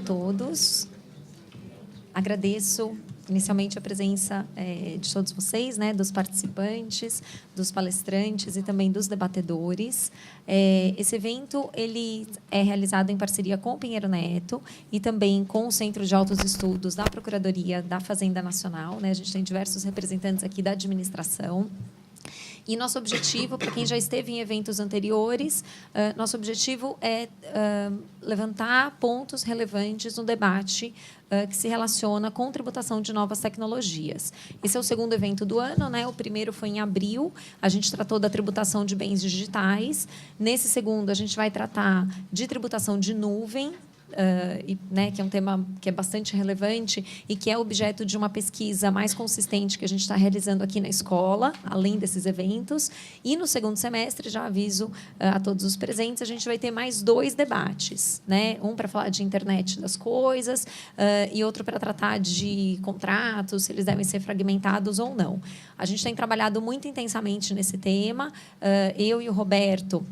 todos. Agradeço inicialmente a presença de todos vocês, né, dos participantes, dos palestrantes e também dos debatedores. Esse evento ele é realizado em parceria com o Pinheiro Neto e também com o Centro de Altos Estudos da Procuradoria da Fazenda Nacional, né? A gente tem diversos representantes aqui da administração. E nosso objetivo, para quem já esteve em eventos anteriores, nosso objetivo é levantar pontos relevantes no debate que se relaciona com tributação de novas tecnologias. Esse é o segundo evento do ano, né? O primeiro foi em abril, a gente tratou da tributação de bens digitais. Nesse segundo, a gente vai tratar de tributação de nuvem, né, que é um tema que é bastante relevante e que é objeto de uma pesquisa mais consistente que a gente está realizando aqui na escola, além desses eventos. E no segundo semestre, já aviso a todos os presentes, a gente vai ter mais 2 debates, né? Um para falar de internet das coisas e outro para tratar de contratos, se eles devem ser fragmentados ou não. A gente tem trabalhado muito intensamente nesse tema. Eu e o Roberto,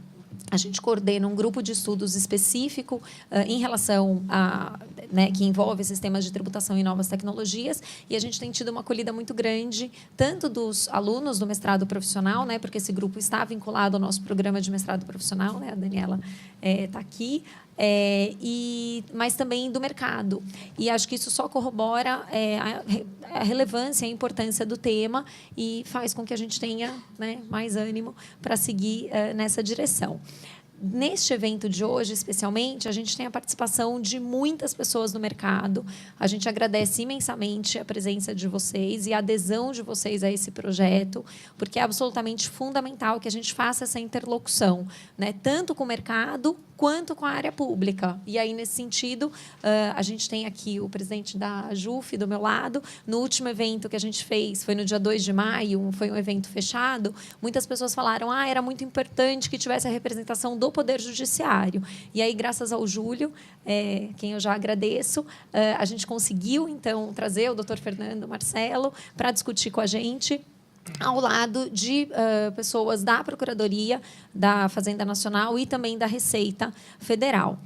a gente coordena um grupo de estudos específico em relação a, né, que envolve sistemas de tributação e novas tecnologias, e a gente tem tido uma acolhida muito grande, tanto dos alunos do mestrado profissional, né, porque esse grupo está vinculado ao nosso programa de mestrado profissional, né, a Daniela está aqui, mas também do mercado. E acho que isso só corrobora a relevância e a importância do tema e faz com que a gente tenha, né, mais ânimo para seguir nessa direção. Neste evento de hoje, especialmente, a gente tem a participação de muitas pessoas no mercado. A gente agradece imensamente a presença de vocês e a adesão de vocês a esse projeto, porque é absolutamente fundamental que a gente faça essa interlocução, né, tanto com o mercado quanto com a área pública. E aí, nesse sentido, a gente tem aqui o presidente da JUF do meu lado. No último evento que a gente fez, foi no dia 2 de maio, foi um evento fechado, muitas pessoas falaram que era muito importante que tivesse a representação do Poder Judiciário. E aí, graças ao Júlio, quem eu já agradeço, a gente conseguiu, então, trazer o doutor Fernando Marcelo para discutir com a gente, ao lado de pessoas da Procuradoria da Fazenda Nacional e também da Receita Federal.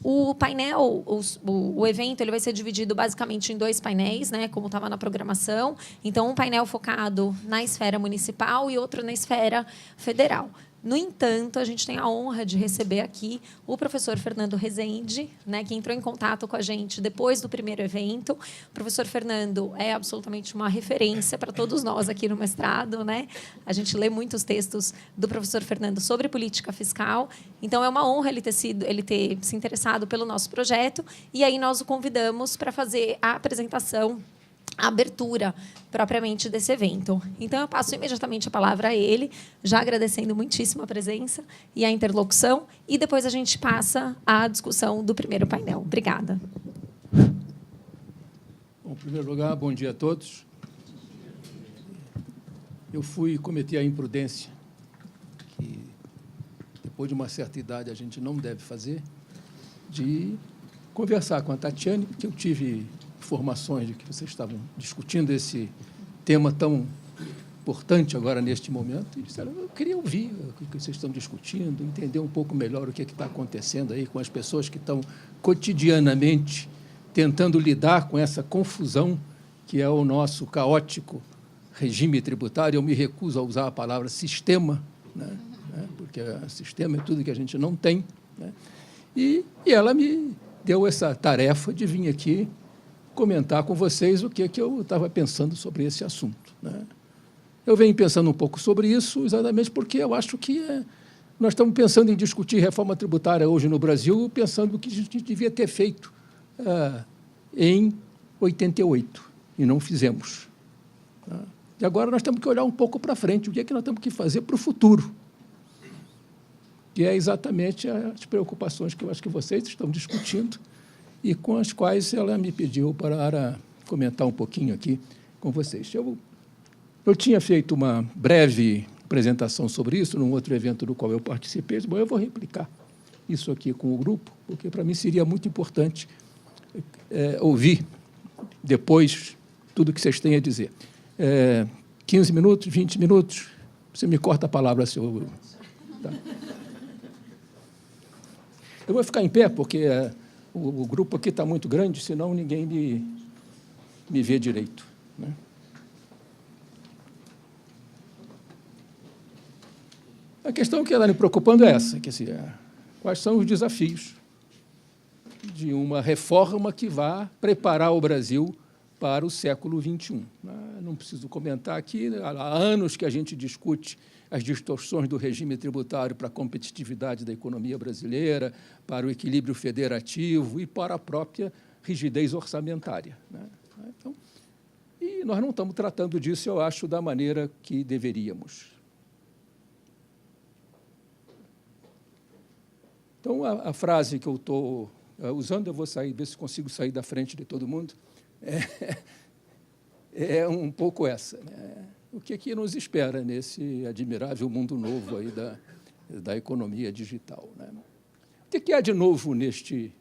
O painel, o evento, ele vai ser dividido basicamente em 2 painéis, né, como estava na programação. Então, um painel focado na esfera municipal e outro na esfera federal. No entanto, a gente tem a honra de receber aqui o professor Fernando Rezende, né, que entrou em contato com a gente depois do primeiro evento. O professor Fernando é absolutamente uma referência para todos nós aqui no mestrado, né? A gente lê muitos textos do professor Fernando sobre política fiscal. Então, é uma honra ele ter se interessado pelo nosso projeto. E aí nós o convidamos para fazer a apresentação, a abertura propriamente desse evento. Então, eu passo imediatamente a palavra a ele, já agradecendo muitíssimo a presença e a interlocução, e depois a gente passa à discussão do primeiro painel. Obrigada. Bom, em primeiro lugar, bom dia a todos. Eu cometi a imprudência que, depois de uma certa idade, a gente não deve fazer, de conversar com a Tatiane, porque eu tive informações de que vocês estavam discutindo esse tema tão importante agora, neste momento, e disseram, eu queria ouvir o que vocês estão discutindo, entender um pouco melhor o que está acontecendo aí com as pessoas que estão cotidianamente tentando lidar com essa confusão que é o nosso caótico regime tributário. Eu me recuso a usar a palavra sistema, né? Porque sistema é tudo que a gente não tem, né? E ela me deu essa tarefa de vir aqui comentar com vocês o que eu estava pensando sobre esse assunto, né? Eu venho pensando um pouco sobre isso exatamente porque eu acho que nós estamos pensando em discutir reforma tributária hoje no Brasil, pensando o que a gente devia ter feito em 88, e não fizemos, né? E agora nós temos que olhar um pouco para frente, o que é que nós temos que fazer para o futuro, que é exatamente as preocupações que eu acho que vocês estão discutindo e com as quais ela me pediu para comentar um pouquinho aqui com vocês. Eu tinha feito uma breve apresentação sobre isso num outro evento do qual eu participei. Bom, eu vou replicar isso aqui com o grupo, porque, para mim, seria muito importante ouvir depois tudo que vocês têm a dizer. 15 minutos, 20 minutos, você me corta a palavra, senhor. Tá. Eu vou ficar em pé, porque O grupo aqui está muito grande, senão ninguém me vê direito, né? A questão que está me preocupando é essa, que, assim, quais são os desafios de uma reforma que vá preparar o Brasil para o século XXI. Não preciso comentar aqui, há anos que a gente discute as distorções do regime tributário para a competitividade da economia brasileira, para o equilíbrio federativo e para a própria rigidez orçamentária, né? Então, e nós não estamos tratando disso, eu acho, da maneira que deveríamos. Então, a frase que eu estou usando, eu vou ver se consigo sair da frente de todo mundo, é um pouco essa, né? O que nos espera nesse admirável mundo novo aí da economia digital, né? O que há de novo neste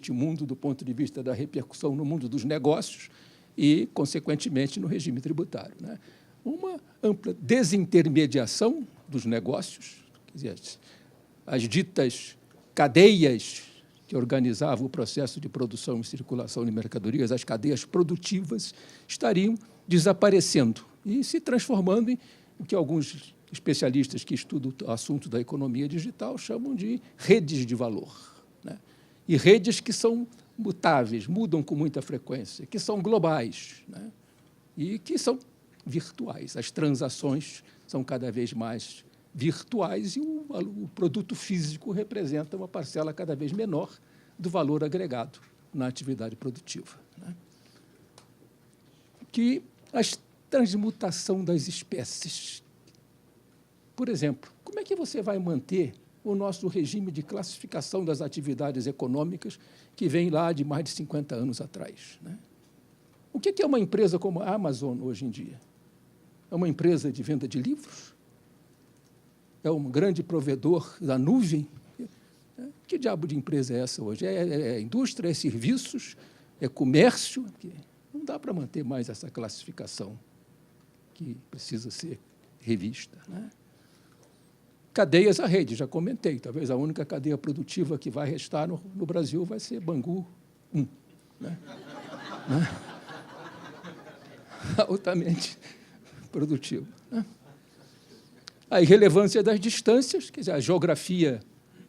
mundo, do ponto de vista da repercussão no mundo dos negócios e, consequentemente, no regime tributário, né? Uma ampla desintermediação dos negócios, quer dizer, as ditas cadeias que organizavam o processo de produção e circulação de mercadorias, as cadeias produtivas, estariam desaparecendo e se transformando em o que alguns especialistas que estudam o assunto da economia digital chamam de redes de valor, né? E redes que são mutáveis, mudam com muita frequência, que são globais, né? E que são virtuais. As transações são cada vez mais virtuais e o produto físico representa uma parcela cada vez menor do valor agregado na atividade produtiva, né? Que a transmutação das espécies. Por exemplo, como é que você vai manter o nosso regime de classificação das atividades econômicas que vem lá de mais de 50 anos atrás, né? O que é uma empresa como a Amazon hoje em dia? É uma empresa de venda de livros? É um grande provedor da nuvem? Que diabo de empresa é essa hoje? É indústria, é serviços, é comércio? Não dá para manter mais essa classificação que precisa ser revista, né? Cadeias à rede, já comentei, talvez a única cadeia produtiva que vai restar no Brasil vai ser Bangu 1, né? Altamente produtivo, né? A irrelevância das distâncias, quer dizer, a geografia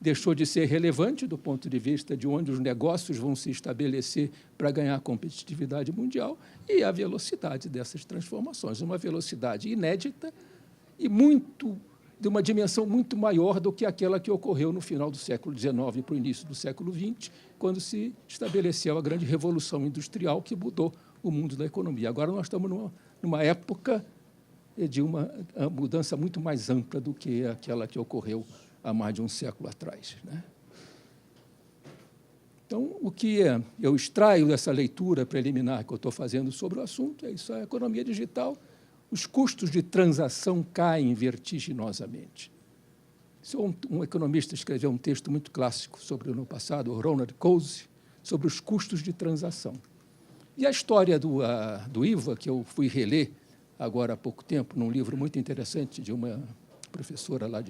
deixou de ser relevante do ponto de vista de onde os negócios vão se estabelecer para ganhar competitividade mundial, e a velocidade dessas transformações, uma velocidade inédita e de uma dimensão muito maior do que aquela que ocorreu no final do século XIX para o início do século XX, quando se estabeleceu a grande revolução industrial que mudou o mundo da economia. Agora nós estamos numa época de uma mudança muito mais ampla do que aquela que ocorreu há mais de um século atrás, né? Então, o que eu extraio dessa leitura preliminar que eu estou fazendo sobre o assunto é isso: a economia digital, os custos de transação caem vertiginosamente. Um economista escreveu um texto muito clássico sobre o ano passado, o Ronald Coase, sobre os custos de transação. E a história do IVA, que eu fui reler agora há pouco tempo, num livro muito interessante de uma professora lá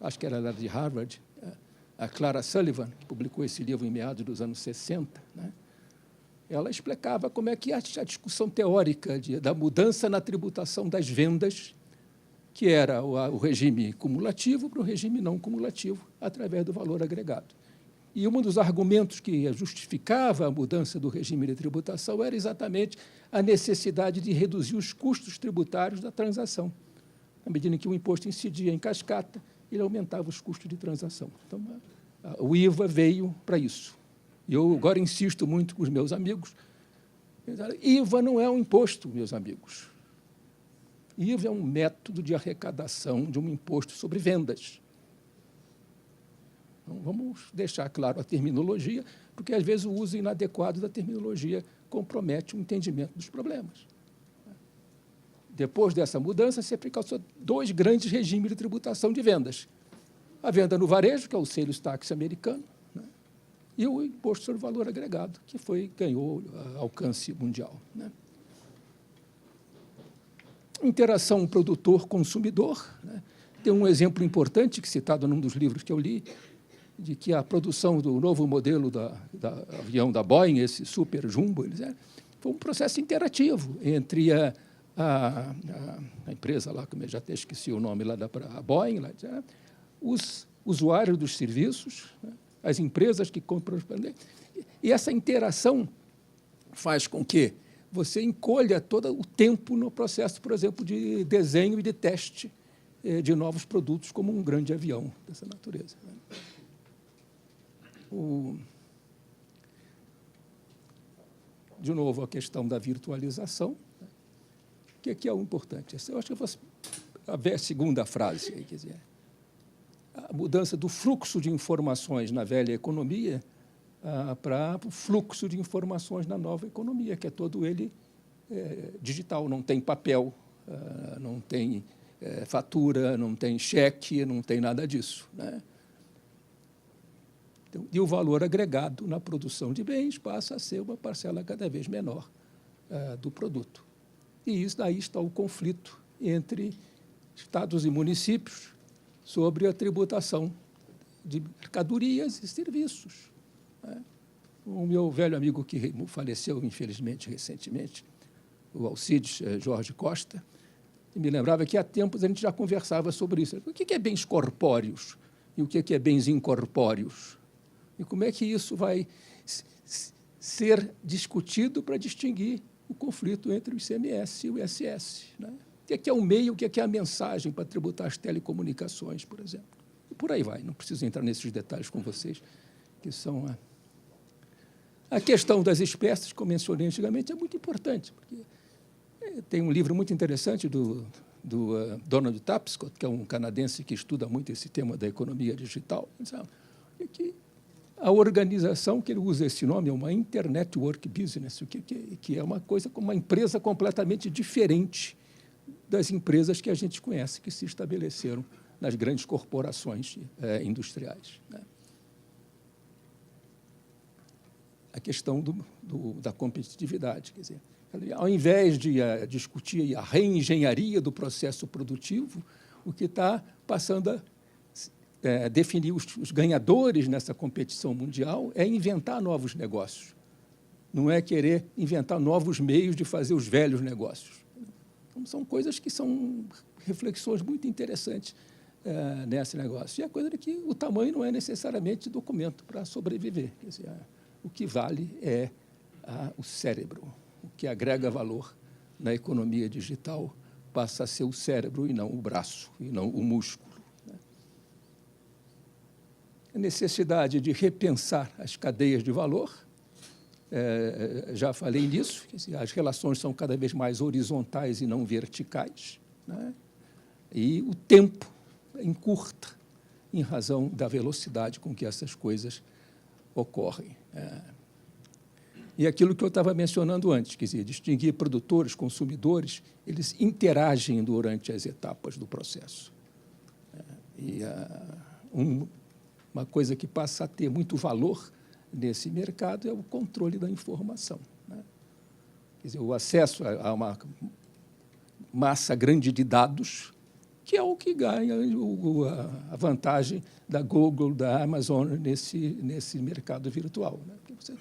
acho que era lá de Harvard, a Clara Sullivan, que publicou esse livro em meados dos anos 60, né? Ela explicava como é que a discussão teórica da mudança na tributação das vendas, que era o regime cumulativo para o regime não cumulativo, através do valor agregado. E um dos argumentos que justificava a mudança do regime de tributação era exatamente a necessidade de reduzir os custos tributários da transação. À medida que o imposto incidia em cascata, ele aumentava os custos de transação. Então, o IVA veio para isso. E eu agora insisto muito com os meus amigos. IVA não é um imposto, meus amigos. IVA é um método de arrecadação de um imposto sobre vendas. Então, vamos deixar claro a terminologia, porque, às vezes, o uso inadequado da terminologia compromete o entendimento dos problemas. Depois dessa mudança, se aplicou dois grandes regimes de tributação de vendas: a venda no varejo, que é o sales tax americano, né? E o imposto sobre valor agregado, que ganhou alcance mundial, né? Interação produtor-consumidor, né? Tem um exemplo importante, citado num dos livros que eu li, de que a produção do novo modelo da avião da Boeing, esse Super Jumbo, foi um processo interativo entre a empresa lá, como eu já até esqueci o nome, lá a Boeing, lá, os usuários dos serviços, né, as empresas que compram. E essa interação faz com que você encolha todo o tempo no processo, por exemplo, de desenho e de teste de novos produtos, como um grande avião dessa natureza. De novo, a questão da virtualização. O que é o importante? Eu acho que eu vou ver a segunda frase. Quer dizer, a mudança do fluxo de informações na velha economia para o fluxo de informações na nova economia, que é todo ele digital, não tem papel, não tem fatura, não tem cheque, não tem nada disso, né? Então, e o valor agregado na produção de bens passa a ser uma parcela cada vez menor do produto. E isso daí está o conflito entre estados e municípios sobre a tributação de mercadorias e serviços, né? O meu velho amigo que faleceu, infelizmente, recentemente, o Alcides Jorge Costa, me lembrava que há tempos a gente já conversava sobre isso. O que é bens corpóreos e o que é bens incorpóreos? E como é que isso vai ser discutido para distinguir o conflito entre o ICMS e o ISS, né? O que é o meio, o que é a mensagem para tributar as telecomunicações, por exemplo? E por aí vai, não preciso entrar nesses detalhes com vocês, que são a questão das espécies, como mencionei antigamente, é muito importante, porque tem um livro muito interessante do Donald Tapscott, que é um canadense que estuda muito esse tema da economia digital, sabe? E que a organização, que ele usa esse nome, é uma Internetwork Business, que é uma coisa, uma empresa completamente diferente das empresas que a gente conhece, que se estabeleceram nas grandes corporações industriais, né? A questão da competitividade, quer dizer, ao invés de discutir a reengenharia do processo produtivo, o que está passando a definir os ganhadores nessa competição mundial é inventar novos negócios, não é querer inventar novos meios de fazer os velhos negócios. Então, são coisas que são reflexões muito interessantes nesse negócio. E a coisa é que o tamanho não é necessariamente documento para sobreviver. Quer dizer, o que vale é o cérebro. O que agrega valor na economia digital passa a ser o cérebro e não o braço, e não o músculo. A necessidade de repensar as cadeias de valor, já falei nisso, as relações são cada vez mais horizontais e não verticais, né? E o tempo encurta em razão da velocidade com que essas coisas ocorrem. E aquilo que eu estava mencionando antes, quer dizer, distinguir produtores, consumidores, eles interagem durante as etapas do processo. E uma coisa que passa a ter muito valor nesse mercado é o controle da informação, né? Quer dizer, o acesso a uma massa grande de dados, que é o que ganha a vantagem da Google, da Amazon nesse mercado virtual, né? Porque você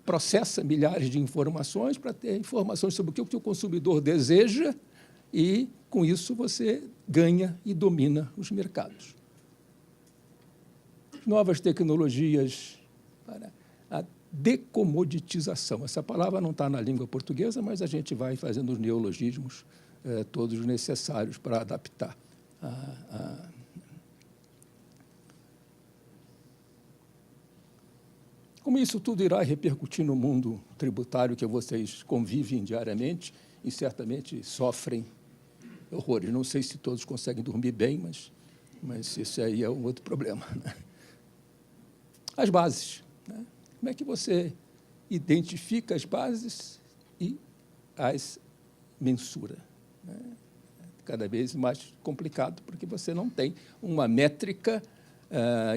processa milhares de informações para ter informações sobre o que o consumidor deseja e, com isso, você ganha e domina os mercados. Novas tecnologias para a decomoditização. Essa palavra não está na língua portuguesa, mas a gente vai fazendo os neologismos todos necessários para adaptar. Como isso tudo irá repercutir no mundo tributário que vocês convivem diariamente e certamente sofrem horrores. Não sei se todos conseguem dormir bem, mas esse aí é um outro problema, né? As bases, né? Como é que você identifica as bases e as mensura, né? Cada vez mais complicado, porque você não tem uma métrica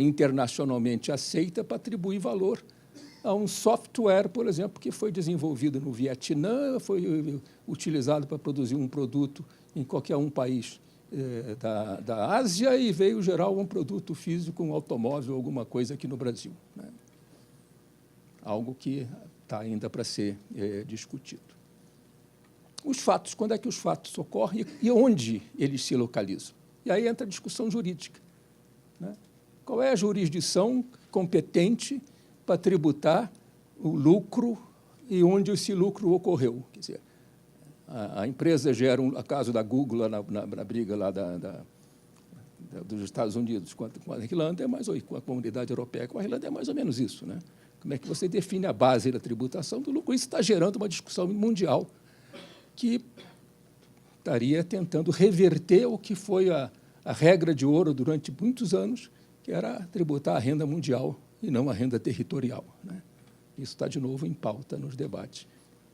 internacionalmente aceita para atribuir valor a um software, por exemplo, que foi desenvolvido no Vietnã, foi utilizado para produzir um produto em qualquer país da Ásia e veio gerar um produto físico, um automóvel, alguma coisa aqui no Brasil, né? Algo que está ainda para ser discutido. Os fatos, quando é que os fatos ocorrem e onde eles se localizam? E aí entra a discussão jurídica, né? Qual é a jurisdição competente para tributar o lucro e onde esse lucro ocorreu? Quer dizer, a empresa gera, a caso da Google, lá na briga lá dos Estados Unidos com a Irlanda, com a comunidade europeia, com a Irlanda, é mais ou menos isso, né? Como é que você define a base da tributação do lucro? Isso está gerando uma discussão mundial que estaria tentando reverter o que foi a regra de ouro durante muitos anos, que era tributar a renda mundial e não a renda territorial, né? Isso está, de novo, em pauta nos debates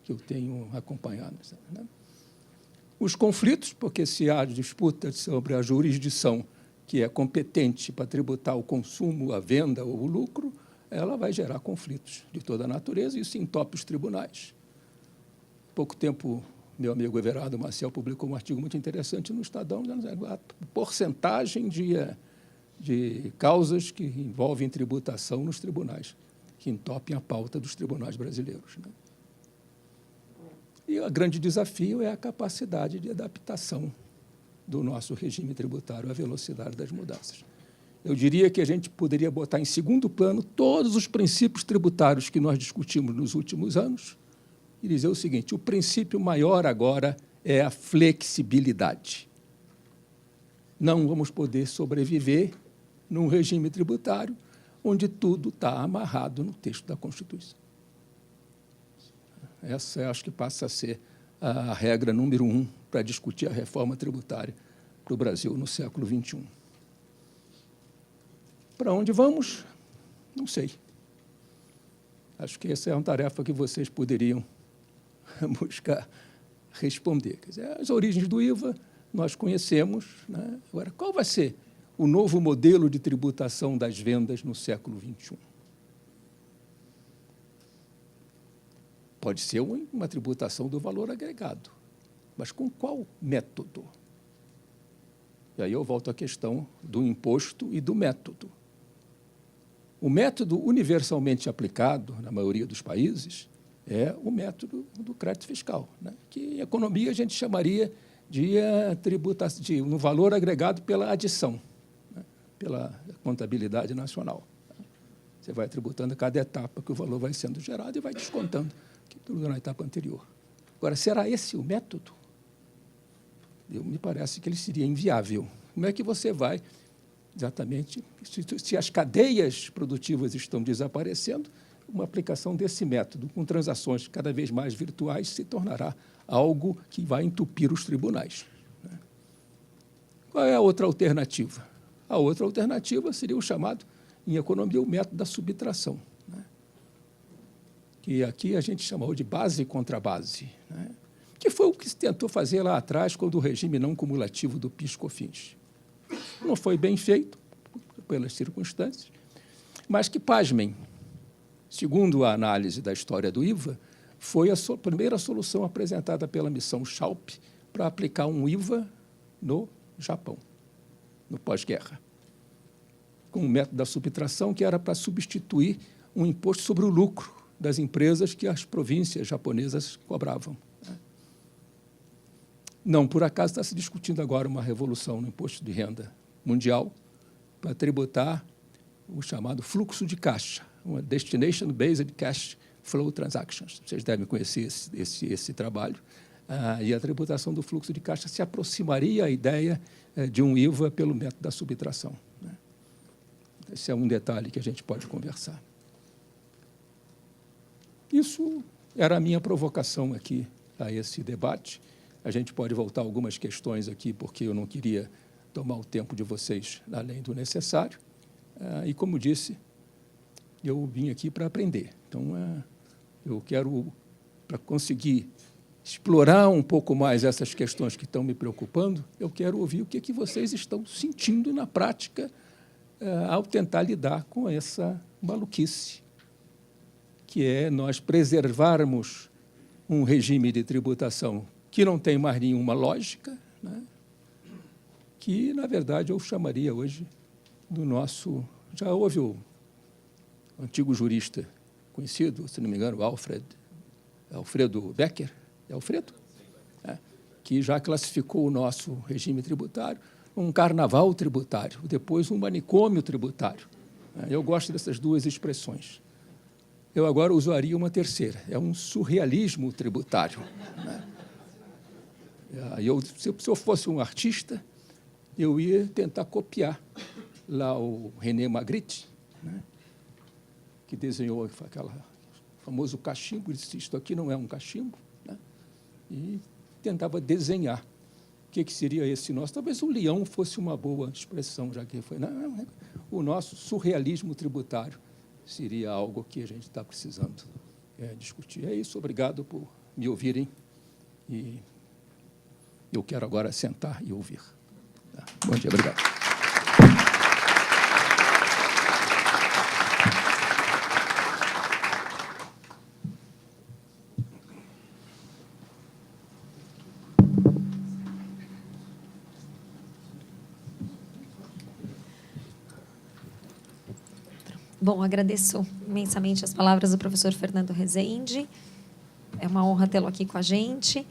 que eu tenho acompanhado, né? Os conflitos, porque se há disputa sobre a jurisdição que é competente para tributar o consumo, a venda ou o lucro, ela vai gerar conflitos de toda a natureza e isso entope os tribunais. Há pouco tempo, meu amigo Everardo Maciel publicou um artigo muito interessante no Estadão, dizendo a porcentagem de causas que envolvem tributação nos tribunais, que entopem a pauta dos tribunais brasileiros, né? E o grande desafio é a capacidade de adaptação do nosso regime tributário à velocidade das mudanças. Eu diria que a gente poderia botar em segundo plano todos os princípios tributários que nós discutimos nos últimos anos e dizer o seguinte: o princípio maior agora é a flexibilidade. Não vamos poder sobreviver num regime tributário onde tudo está amarrado no texto da Constituição. Essa, acho que passa a ser a regra número 1 para discutir a reforma tributária para o Brasil no século XXI. Para onde vamos? Não sei. Acho que essa é uma tarefa que vocês poderiam buscar responder. Quer dizer, as origens do IVA nós conhecemos, né? Agora, qual vai ser o novo modelo de tributação das vendas no século XXI? Pode ser uma tributação do valor agregado, mas com qual método? E aí eu volto à questão do imposto e do método. O método universalmente aplicado na maioria dos países é o método do crédito fiscal, né? Que em economia a gente chamaria de tributação, no valor agregado pela adição, né? Pela contabilidade nacional. Você vai tributando cada etapa que o valor vai sendo gerado e vai descontando tudo na etapa anterior. Agora, será esse o método? Me parece que ele seria inviável. Como é que você vai, exatamente, se as cadeias produtivas estão desaparecendo, uma aplicação desse método, com transações cada vez mais virtuais, se tornará algo que vai entupir os tribunais, né? Qual é a outra alternativa? A outra alternativa seria o chamado, em economia, o método da subtração, né? Que aqui a gente chamou de base contra base, né? Que foi o que se tentou fazer lá atrás, quando o regime não cumulativo do PIS/COFINS. Não foi bem feito, pelas circunstâncias, mas que, pasmem, segundo a análise da história do IVA, foi a primeira solução apresentada pela missão Schaup para aplicar um IVA no Japão, no pós-guerra, com o método da subtração, que era para substituir um imposto sobre o lucro das empresas que as províncias japonesas cobravam. Não por acaso está se discutindo agora uma revolução no imposto de renda mundial para tributar o chamado fluxo de caixa, uma Destination-Based Cash Flow Transactions. Vocês devem conhecer esse trabalho. E a tributação do fluxo de caixa se aproximaria à ideia de um IVA pelo método da subtração, né? Esse é um detalhe que a gente pode conversar. Isso era a minha provocação aqui a esse debate. A gente pode voltar a algumas questões aqui, porque eu não queria tomar o tempo de vocês além do necessário. E, como disse, eu vim aqui para aprender. Então, eu quero, para conseguir explorar um pouco mais essas questões que estão me preocupando, eu quero ouvir o que vocês estão sentindo na prática ao tentar lidar com essa maluquice, que é nós preservarmos um regime de tributação que não tem mais nenhuma lógica, né? que, na verdade, eu chamaria hoje do nosso... Já houve o antigo jurista conhecido, se não me engano, Alfredo Becker, é Alfredo? É, que já classificou o nosso regime tributário um carnaval tributário, depois um manicômio tributário. Eu gosto dessas duas expressões. Eu agora usaria uma terceira, é um surrealismo tributário. Se eu fosse um artista, eu ia tentar copiar lá o René Magritte, né, que desenhou aquele famoso cachimbo, disse, isto aqui não é um cachimbo, né, e tentava desenhar o que seria esse nosso. Talvez o leão fosse uma boa expressão, já que foi... Não, o nosso surrealismo tributário seria algo que a gente está precisando discutir. É isso, obrigado por me ouvirem, e eu quero agora sentar e ouvir. Bom dia, obrigado. Bom, agradeço imensamente as palavras do professor Fernando Rezende. É uma honra tê-lo aqui com a gente.